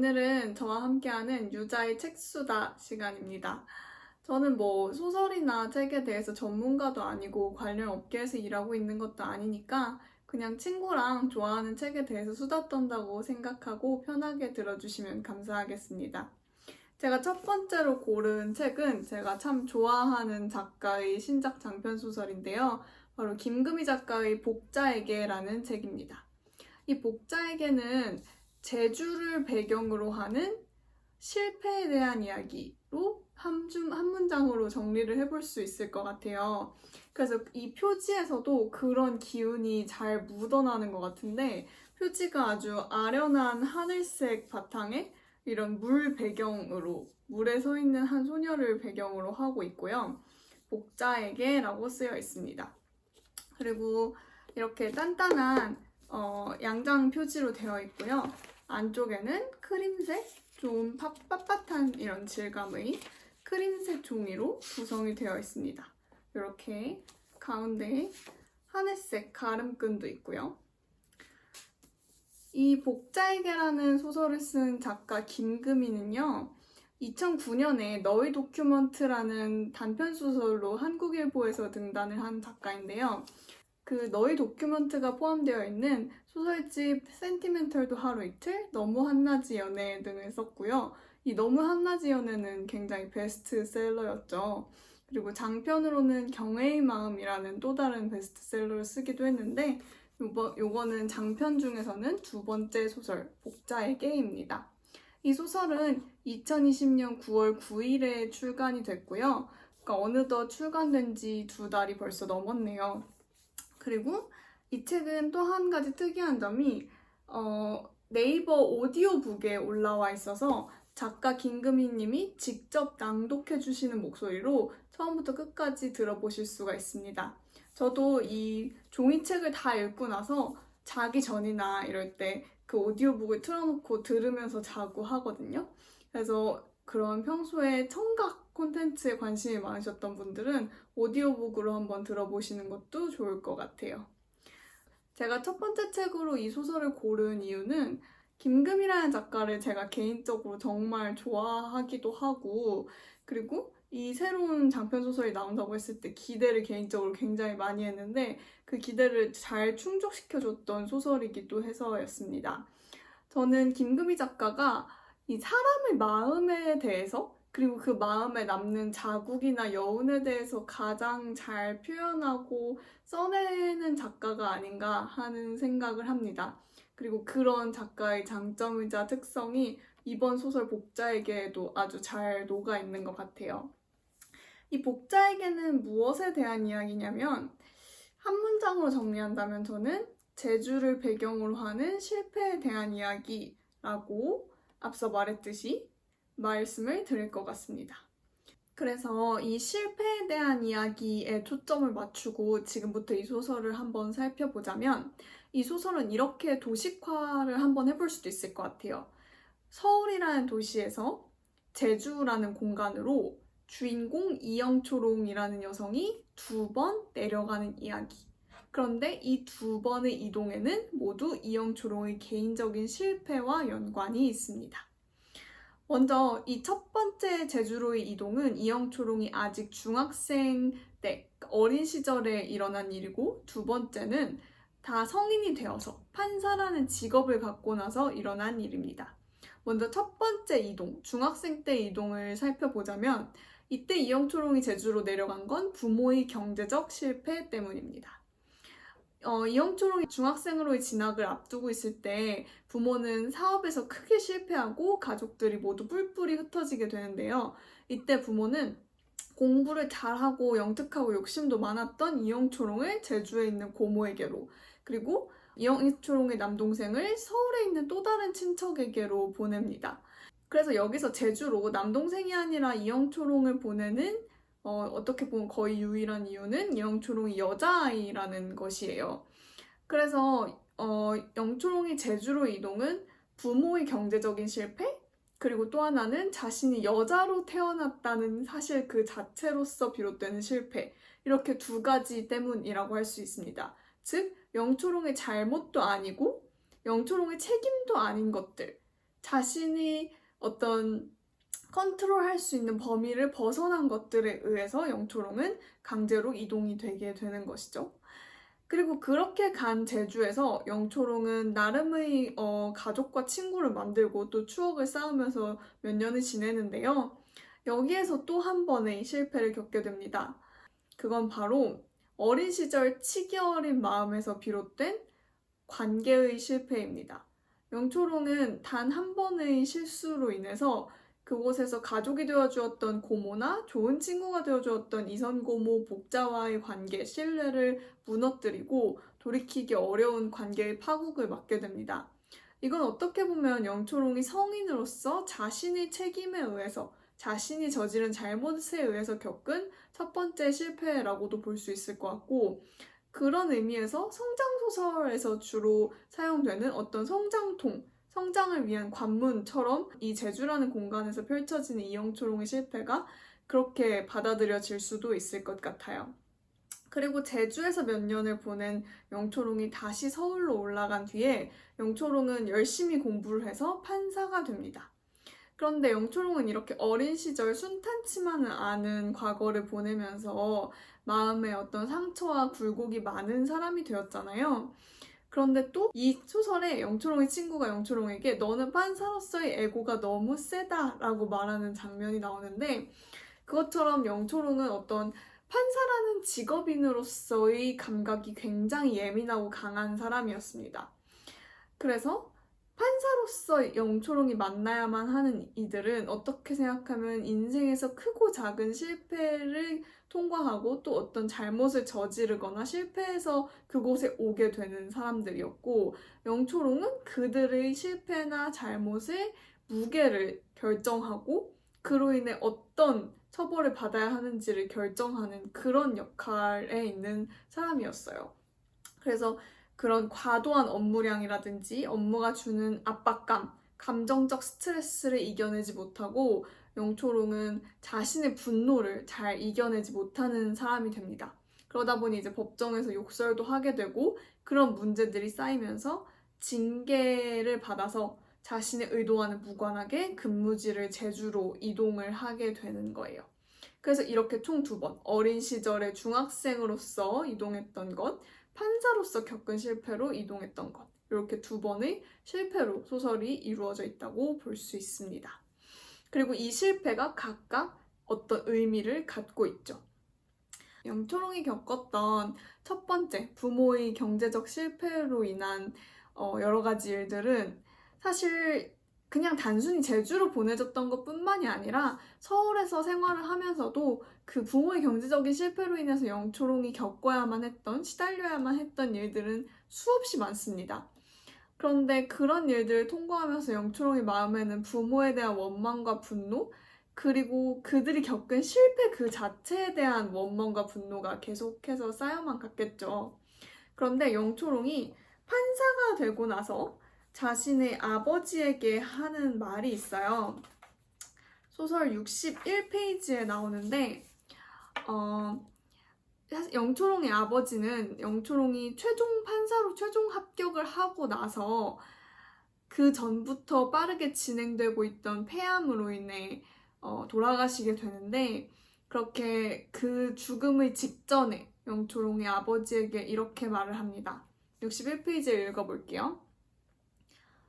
오늘은 저와 함께하는 유자의 책수다 시간입니다. 저는 소설이나 책에 대해서 전문가도 아니고 관련 업계에서 일하고 있는 것도 아니니까 그냥 친구랑 좋아하는 책에 대해서 수다 떤다고 생각하고 편하게 들어주시면 감사하겠습니다. 제가 첫 번째로 고른 책은 제가 참 좋아하는 작가의 신작 장편 소설인데요. 바로 김금희 작가의 복자에게라는 책입니다. 이 복자에게는 제주를 배경으로 하는 실패에 대한 이야기로 한 문장으로 정리를 해볼 수 있을 것 같아요. 그래서 이 표지에서도 그런 기운이 잘 묻어나는 것 같은데, 표지가 아주 아련한 하늘색 바탕에 이런 물 배경으로, 물에 서 있는 한 소녀를 배경으로 하고 있고요. 복자에게라고 쓰여 있습니다. 그리고 이렇게 단단한 양장 표지로 되어 있고요. 안쪽에는 크림색, 좀 빳빳한 이런 질감의 크림색 종이로 구성이 되어 있습니다. 이렇게 가운데에 하늘색 가름끈도 있고요. 이 복자에게라는 소설을 쓴 작가 김금희는요, 2009년에 너의 도큐먼트라는 단편소설로 한국일보에서 등단을 한 작가인데요. 그 너의 도큐먼트가 포함되어 있는 소설집 센티멘털도 하루 이틀, 너무 한낮이 연애 등을 썼고요. 이 너무 한낮이 연애는 굉장히 베스트셀러였죠. 그리고 장편으로는 경애의 마음이라는 또 다른 베스트셀러를 쓰기도 했는데 요거는 장편 중에서는 두 번째 소설, 복자에게입니다. 이 소설은 2020년 9월 9일에 출간이 됐고요. 그러니까 어느덧 출간된 지 2달이 벌써 넘었네요. 그리고 이 책은 또 한 가지 특이한 점이 네이버 오디오북에 올라와 있어서 작가 김금희 님이 직접 낭독해 주시는 목소리로 처음부터 끝까지 들어보실 수가 있습니다. 저도 이 종이책을 다 읽고 나서 자기 전이나 이럴 때 그 오디오북을 틀어놓고 들으면서 자고 하거든요. 그래서 그런 평소에 청각 콘텐츠에 관심이 많으셨던 분들은 오디오북으로 한번 들어보시는 것도 좋을 것 같아요. 제가 첫 번째 책으로 이 소설을 고른 이유는 김금희라는 작가를 제가 개인적으로 정말 좋아하기도 하고, 그리고 이 새로운 장편 소설이 나온다고 했을 때 기대를 개인적으로 굉장히 많이 했는데 그 기대를 잘 충족시켜줬던 소설이기도 해서였습니다. 저는 김금희 작가가 이 사람의 마음에 대해서, 그리고 그 마음에 남는 자국이나 여운에 대해서 가장 잘 표현하고 써내는 작가가 아닌가 하는 생각을 합니다. 그리고 그런 작가의 장점이자 특성이 이번 소설 복자에게도 아주 잘 녹아 있는 것 같아요. 이 복자에게는 무엇에 대한 이야기냐면, 한 문장으로 정리한다면 저는 제주를 배경으로 하는 실패에 대한 이야기라고 앞서 말했듯이 말씀을 드릴 것 같습니다. 그래서 이 실패에 대한 이야기에 초점을 맞추고 지금부터 이 소설을 한번 살펴보자면, 이 소설은 이렇게 도식화를 한번 해볼 수도 있을 것 같아요. 서울이라는 도시에서 제주라는 공간으로 주인공 이영초롱이라는 여성이 2번 내려가는 이야기. 그런데 이 2번의 이동에는 모두 이영초롱의 개인적인 실패와 연관이 있습니다. 먼저 이 첫 번째 제주로의 이동은 이영초롱이 아직 중학생 때, 어린 시절에 일어난 일이고, 두 번째는 다 성인이 되어서 판사라는 직업을 갖고 나서 일어난 일입니다. 먼저 첫 번째 이동, 중학생 때 이동을 살펴보자면 이때 이영초롱이 제주로 내려간 건 부모의 경제적 실패 때문입니다. 이영초롱이 중학생으로의 진학을 앞두고 있을 때 부모는 사업에서 크게 실패하고 가족들이 모두 뿔뿔이 흩어지게 되는데요. 이때 부모는 공부를 잘하고 영특하고 욕심도 많았던 이영초롱을 제주에 있는 고모에게로, 그리고 이영초롱의 남동생을 서울에 있는 또 다른 친척에게로 보냅니다. 그래서 여기서 제주로 남동생이 아니라 이영초롱을 보내는 어떻게 보면 거의 유일한 이유는 이영초롱이 여자아이라는 것이에요. 그래서 영초롱이 제주로 이동은 부모의 경제적인 실패, 그리고 또 하나는 자신이 여자로 태어났다는 사실 그 자체로서 비롯되는 실패, 이렇게 두 가지 때문이라고 할 수 있습니다. 즉, 영초롱의 잘못도 아니고 영초롱의 책임도 아닌 것들, 자신이 어떤 컨트롤할 수 있는 범위를 벗어난 것들에 의해서 영초롱은 강제로 이동이 되게 되는 것이죠. 그리고 그렇게 간 제주에서 영초롱은 나름의 가족과 친구를 만들고 또 추억을 쌓으면서 몇 년을 지내는데요. 여기에서 또 한 번의 실패를 겪게 됩니다. 그건 바로 어린 시절 치기 어린 마음에서 비롯된 관계의 실패입니다. 영초롱은 단 한 번의 실수로 인해서 그곳에서 가족이 되어주었던 고모나 좋은 친구가 되어주었던 이선 고모 복자와의 관계, 신뢰를 무너뜨리고 돌이키기 어려운 관계의 파국을 맞게 됩니다. 이건 어떻게 보면 영초롱이 성인으로서 자신의 책임에 의해서 자신이 저지른 잘못에 의해서 겪은 첫 번째 실패라고도 볼 수 있을 것 같고, 그런 의미에서 성장소설에서 주로 사용되는 어떤 성장통, 성장을 위한 관문처럼 이 제주라는 공간에서 펼쳐지는 이영초롱의 실패가 그렇게 받아들여질 수도 있을 것 같아요. 그리고 제주에서 몇 년을 보낸 영초롱이 다시 서울로 올라간 뒤에 영초롱은 열심히 공부를 해서 판사가 됩니다. 그런데 영초롱은 이렇게 어린 시절 순탄치만은 않은 과거를 보내면서 마음에 어떤 상처와 굴곡이 많은 사람이 되었잖아요. 그런데 또 이 소설에 영초롱의 친구가 영초롱에게 너는 판사로서의 에고가 너무 세다라고 말하는 장면이 나오는데, 그것처럼 영초롱은 어떤 판사라는 직업인으로서의 감각이 굉장히 예민하고 강한 사람이었습니다. 그래서 판사로서 영초롱이 만나야만 하는 이들은 어떻게 생각하면 인생에서 크고 작은 실패를 통과하고 또 어떤 잘못을 저지르거나 실패해서 그곳에 오게 되는 사람들이었고, 영초롱은 그들의 실패나 잘못의 무게를 결정하고 그로 인해 어떤 처벌을 받아야 하는지를 결정하는 그런 역할에 있는 사람이었어요. 그래서 그런 과도한 업무량이라든지 업무가 주는 압박감, 감정적 스트레스를 이겨내지 못하고 영초롱은 자신의 분노를 잘 이겨내지 못하는 사람이 됩니다. 그러다 보니 이제 법정에서 욕설도 하게 되고 그런 문제들이 쌓이면서 징계를 받아서 자신의 의도와는 무관하게 근무지를 제주로 이동을 하게 되는 거예요. 그래서 이렇게 총 2번, 어린 시절에 중학생으로서 이동했던 것, 판사로서 겪은 실패로 이동했던 것, 이렇게 2번의 실패로 소설이 이루어져 있다고 볼 수 있습니다. 그리고 이 실패가 각각 어떤 의미를 갖고 있죠. 영초롱이 겪었던 첫 번째 부모의 경제적 실패로 인한 여러 가지 일들은 사실 그냥 단순히 제주로 보내졌던 것뿐만이 아니라 서울에서 생활을 하면서도 그 부모의 경제적인 실패로 인해서 영초롱이 겪어야만 했던, 시달려야만 했던 일들은 수없이 많습니다. 그런데 그런 일들을 통과하면서 영초롱의 마음에는 부모에 대한 원망과 분노, 그리고 그들이 겪은 실패 그 자체에 대한 원망과 분노가 계속해서 쌓여만 갔겠죠. 그런데 영초롱이 판사가 되고 나서 자신의 아버지에게 하는 말이 있어요. 소설 61페이지에 나오는데 영초롱의 아버지는 영초롱이 최종 판사로 최종 합격을 하고 나서 그 전부터 빠르게 진행되고 있던 폐암으로 인해 돌아가시게 되는데, 그렇게 그 죽음의 직전에 영초롱의 아버지에게 이렇게 말을 합니다. 61페이지를 읽어볼게요.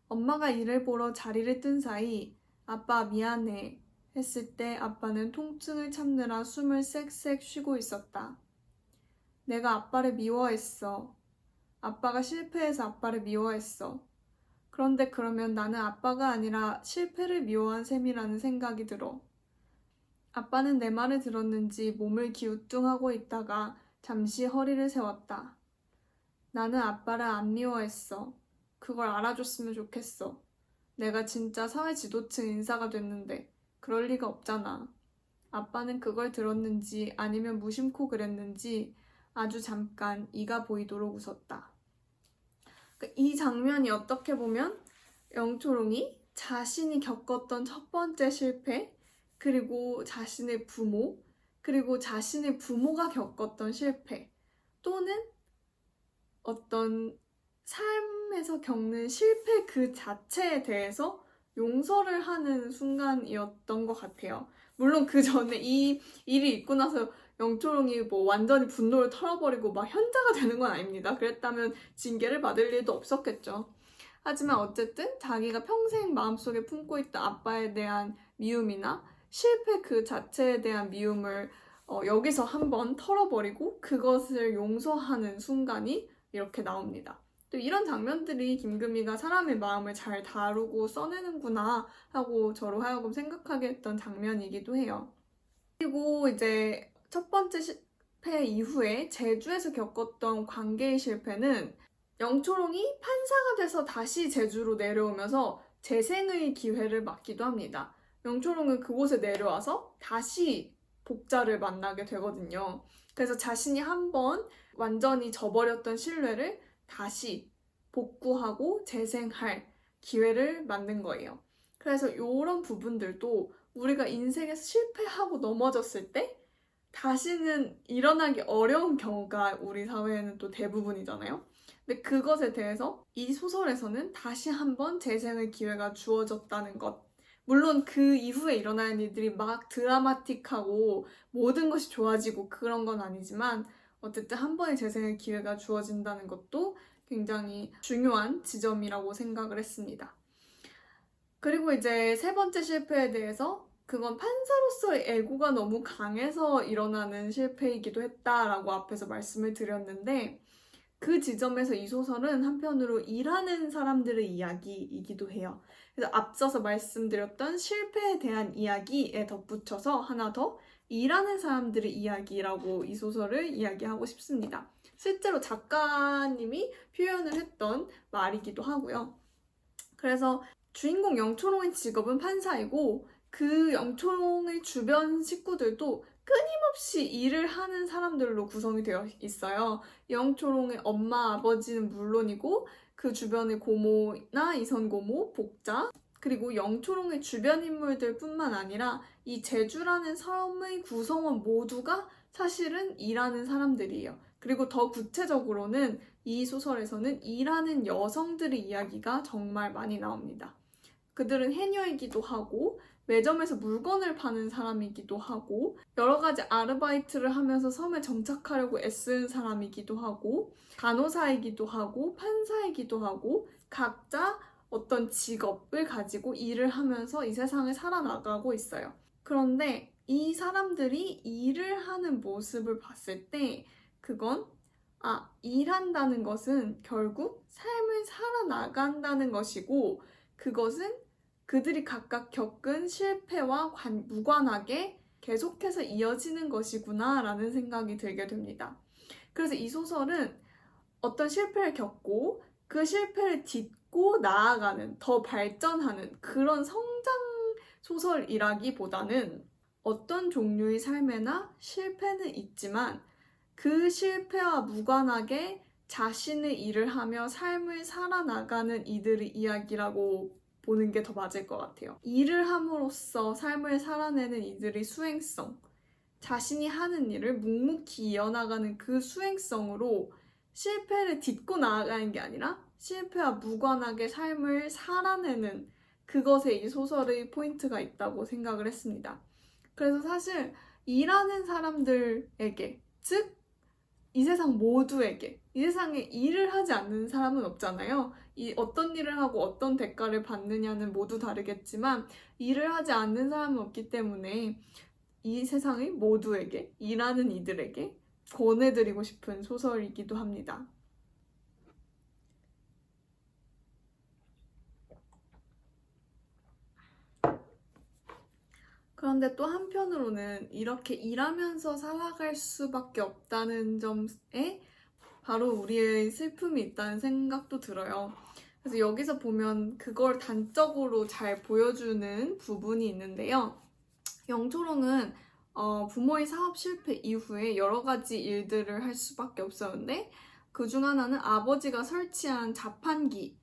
엄마가 일을 보러 자리를 뜬 사이 아빠 미안해 했을 때 아빠는 통증을 참느라 숨을 쌕쌕 쉬고 있었다. 내가 아빠를 미워했어. 아빠가 실패해서 아빠를 미워했어. 그런데 그러면 나는 아빠가 아니라 실패를 미워한 셈이라는 생각이 들어. 아빠는 내 말을 들었는지 몸을 기우뚱하고 있다가 잠시 허리를 세웠다. 나는 아빠를 안 미워했어. 그걸 알아줬으면 좋겠어. 내가 진짜 사회 지도층 인사가 됐는데 그럴 리가 없잖아. 아빠는 그걸 들었는지 아니면 무심코 그랬는지 아주 잠깐 이가 보이도록 웃었다. 이 장면이 어떻게 보면 영초롱이 자신이 겪었던 첫 번째 실패, 그리고 자신의 부모, 그리고 자신의 부모가 겪었던 실패, 또는 어떤 삶에서 겪는 실패 그 자체에 대해서 용서를 하는 순간이었던 것 같아요. 물론 그 전에 이 일이 있고 나서 영초롱이 뭐 완전히 분노를 털어버리고 막 현자가 되는 건 아닙니다. 그랬다면 징계를 받을 일도 없었겠죠. 하지만 어쨌든 자기가 평생 마음속에 품고 있던 아빠에 대한 미움이나 실패 그 자체에 대한 미움을 여기서 한번 털어버리고 그것을 용서하는 순간이 이렇게 나옵니다. 또 이런 장면들이 김금희가 사람의 마음을 잘 다루고 써내는구나 하고 저로 하여금 생각하게 했던 장면이기도 해요. 그리고 이제 첫 번째 실패 이후에 제주에서 겪었던 관계의 실패는 영초롱이 판사가 돼서 다시 제주로 내려오면서 재생의 기회를 맞기도 합니다. 영초롱은 그곳에 내려와서 다시 복자를 만나게 되거든요. 그래서 자신이 한번 완전히 저버렸던 신뢰를 다시 복구하고 재생할 기회를 만든 거예요. 그래서 이런 부분들도 우리가 인생에서 실패하고 넘어졌을 때 다시는 일어나기 어려운 경우가 우리 사회에는 또 대부분이잖아요. 근데 그것에 대해서 이 소설에서는 다시 한번 재생의 기회가 주어졌다는 것. 물론 그 이후에 일어나는 일들이 막 드라마틱하고 모든 것이 좋아지고 그런 건 아니지만 어쨌든 한 번의 재생의 기회가 주어진다는 것도 굉장히 중요한 지점이라고 생각을 했습니다. 그리고 이제 세 번째 실패에 대해서 그건 판사로서의 애고가 너무 강해서 일어나는 실패이기도 했다라고 앞에서 말씀을 드렸는데 그 지점에서 이 소설은 한편으로 일하는 사람들의 이야기이기도 해요. 그래서 앞서서 말씀드렸던 실패에 대한 이야기에 덧붙여서 하나 더 일하는 사람들의 이야기라고 이 소설을 이야기하고 싶습니다. 실제로 작가님이 표현을 했던 말이기도 하고요. 그래서 주인공 영초롱의 직업은 판사이고 그 영초롱의 주변 식구들도 끊임없이 일을 하는 사람들로 구성이 되어 있어요. 영초롱의 엄마, 아버지는 물론이고 그 주변의 고모나 이선고모, 복자, 그리고 영초롱의 주변 인물들 뿐만 아니라 이 제주라는 섬의 구성원 모두가 사실은 일하는 사람들이에요. 그리고 더 구체적으로는 이 소설에서는 일하는 여성들의 이야기가 정말 많이 나옵니다. 그들은 해녀이기도 하고 매점에서 물건을 파는 사람이기도 하고 여러 가지 아르바이트를 하면서 섬에 정착하려고 애쓰는 사람이기도 하고 간호사이기도 하고 판사이기도 하고 각자 어떤 직업을 가지고 일을 하면서 이 세상을 살아나가고 있어요. 그런데 이 사람들이 일을 하는 모습을 봤을 때 그건 일한다는 것은 결국 삶을 살아나간다는 것이고 그것은 그들이 각각 겪은 실패와 무관하게 계속해서 이어지는 것이구나 라는 생각이 들게 됩니다. 그래서 이 소설은 어떤 실패를 겪고 그 실패를 딛고 나아가는, 더 발전하는 그런 성장 소설이라기보다는 어떤 종류의 삶에나 실패는 있지만 그 실패와 무관하게 자신의 일을 하며 삶을 살아나가는 이들의 이야기라고 보는 게 더 맞을 것 같아요. 일을 함으로써 삶을 살아내는 이들의 수행성, 자신이 하는 일을 묵묵히 이어나가는 그 수행성으로 실패를 딛고 나아가는 게 아니라 실패와 무관하게 삶을 살아내는 그것에 이 소설의 포인트가 있다고 생각을 했습니다. 그래서 사실 일하는 사람들에게, 즉 이 세상 모두에게, 이 세상에 일을 하지 않는 사람은 없잖아요. 이 어떤 일을 하고 어떤 대가를 받느냐는 모두 다르겠지만 일을 하지 않는 사람은 없기 때문에 이 세상의 모두에게, 일하는 이들에게 권해드리고 싶은 소설이기도 합니다. 그런데 또 한편으로는 이렇게 일하면서 살아갈 수밖에 없다는 점에 바로 우리의 슬픔이 있다는 생각도 들어요. 그래서 여기서 보면 그걸 단적으로 잘 보여주는 부분이 있는데요. 영초롱은 부모의 사업 실패 이후에 여러 가지 일들을 할 수밖에 없었는데 그중 하나는 아버지가 설치한 자판기에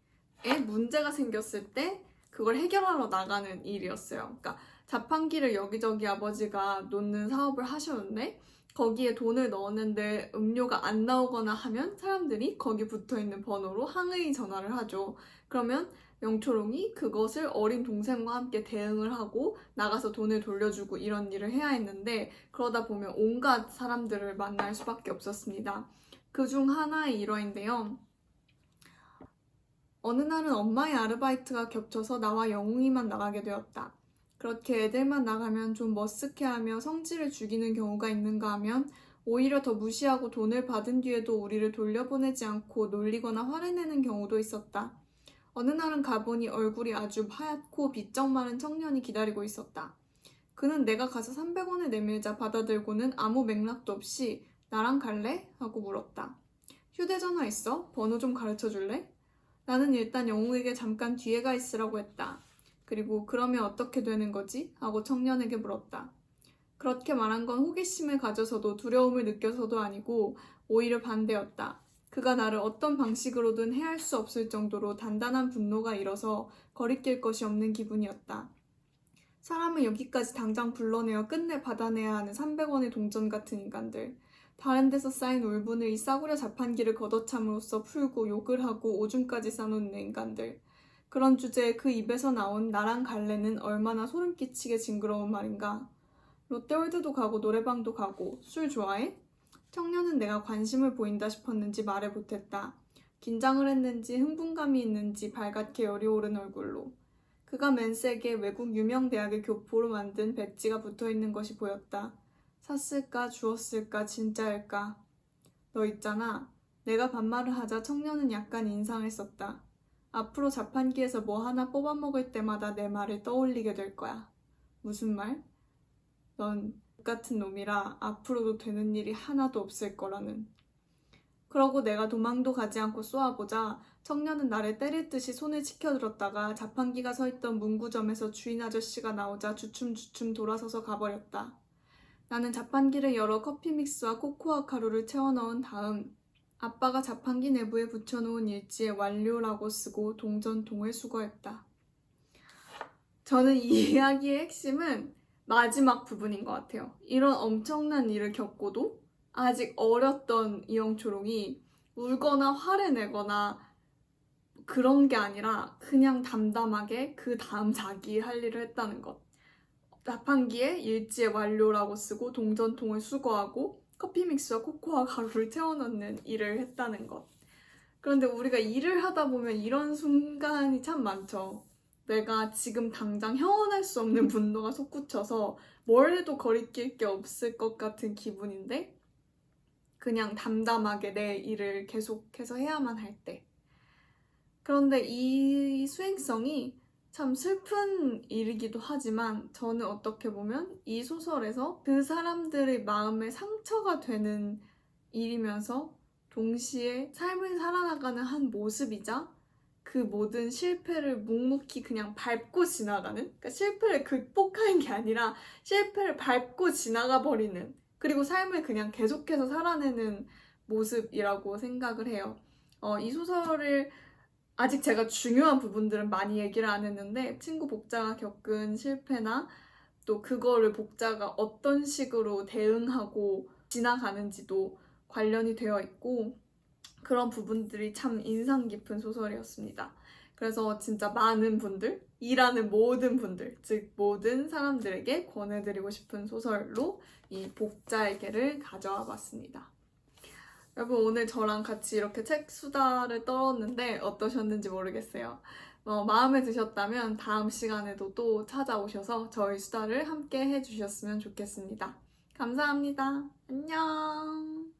문제가 생겼을 때 그걸 해결하러 나가는 일이었어요. 그러니까 자판기를 여기저기 아버지가 놓는 사업을 하셨는데 거기에 돈을 넣었는데 음료가 안 나오거나 하면 사람들이 거기 붙어있는 번호로 항의 전화를 하죠. 그러면 영초롱이 그것을 어린 동생과 함께 대응을 하고 나가서 돈을 돌려주고 이런 일을 해야 했는데 그러다 보면 온갖 사람들을 만날 수밖에 없었습니다. 그중 하나의 일화인데요. 어느 날은 엄마의 아르바이트가 겹쳐서 나와 영웅이만 나가게 되었다. 그렇게 애들만 나가면 좀 머쓱해하며 성질을 죽이는 경우가 있는가 하면 오히려 더 무시하고 돈을 받은 뒤에도 우리를 돌려보내지 않고 놀리거나 화를 내는 경우도 있었다. 어느 날은 가보니 얼굴이 아주 하얗고 비쩍 마른 청년이 기다리고 있었다. 그는 내가 가서 300원을 내밀자 받아들고는 아무 맥락도 없이 나랑 갈래? 하고 물었다. 휴대전화 있어? 번호 좀 가르쳐 줄래? 나는 일단 영웅에게 잠깐 뒤에 가 있으라고 했다. 그리고 그러면 어떻게 되는 거지? 하고 청년에게 물었다. 그렇게 말한 건 호기심을 가져서도 두려움을 느껴서도 아니고 오히려 반대였다. 그가 나를 어떤 방식으로든 해할 수 없을 정도로 단단한 분노가 일어서 거리낄 것이 없는 기분이었다. 사람을 여기까지 당장 불러내어 끝내 받아내야 하는 300원의 동전 같은 인간들. 다른 데서 쌓인 울분을 이 싸구려 자판기를 걷어참으로써 풀고 욕을 하고 오줌까지 싸놓는 인간들. 그런 주제에 그 입에서 나온 나랑 갈래는 얼마나 소름 끼치게 징그러운 말인가. 롯데월드도 가고 노래방도 가고 술 좋아해? 청년은 내가 관심을 보인다 싶었는지 말을 못했다. 긴장을 했는지 흥분감이 있는지 발갛게 열이 오른 얼굴로. 그가 맨색에 외국 유명 대학의 교포로 만든 배지가 붙어있는 것이 보였다. 샀을까 주었을까 진짜일까. 너 있잖아. 내가 반말을 하자 청년은 약간 인상을 썼다. 앞으로 자판기에서 뭐 하나 뽑아먹을 때마다 내 말을 떠올리게 될 거야. 무슨 말? 넌 같은 놈이라 앞으로도 되는 일이 하나도 없을 거라는. 그러고 내가 도망도 가지 않고 쏘아보자 청년은 나를 때릴 듯이 손을 치켜들었다가 자판기가 서있던 문구점에서 주인 아저씨가 나오자 주춤주춤 돌아서서 가버렸다. 나는 자판기를 열어 커피 믹스와 코코아 가루를 채워 넣은 다음 아빠가 자판기 내부에 붙여놓은 일지에 완료라고 쓰고 동전통을 수거했다. 저는 이 이야기의 핵심은 마지막 부분인 것 같아요. 이런 엄청난 일을 겪고도 아직 어렸던 이영초롱이 울거나 화를 내거나 그런 게 아니라 그냥 담담하게 그 다음 자기 할 일을 했다는 것. 자판기에 일지에 완료라고 쓰고 동전통을 수거하고 커피 믹스와 코코아 가루를 채워넣는 일을 했다는 것. 그런데 우리가 일을 하다 보면 이런 순간이 참 많죠. 내가 지금 당장 형언할 수 없는 분노가 솟구쳐서 뭘 해도 거리낄 게 없을 것 같은 기분인데 그냥 담담하게 내 일을 계속해서 해야만 할 때. 그런데 이 수행성이 참 슬픈 일이기도 하지만 저는 어떻게 보면 이 소설에서 그 사람들의 마음에 상처가 되는 일이면서 동시에 삶을 살아나가는 한 모습이자 그 모든 실패를 묵묵히 그냥 밟고 지나가는, 그러니까 실패를 극복하는 게 아니라 실패를 밟고 지나가 버리는, 그리고 삶을 그냥 계속해서 살아내는 모습이라고 생각을 해요. 이 소설을 아직 제가 중요한 부분들은 많이 얘기를 안 했는데 친구 복자가 겪은 실패나 또 그거를 복자가 어떤 식으로 대응하고 지나가는지도 관련이 되어 있고 그런 부분들이 참 인상 깊은 소설이었습니다. 그래서 진짜 많은 분들, 일하는 모든 분들, 즉 모든 사람들에게 권해드리고 싶은 소설로 이 복자에게를 가져와 봤습니다. 여러분 오늘 저랑 같이 이렇게 책 수다를 떨었는데 어떠셨는지 모르겠어요. 마음에 드셨다면 다음 시간에도 또 찾아오셔서 저희 수다를 함께 해주셨으면 좋겠습니다. 감사합니다. 안녕.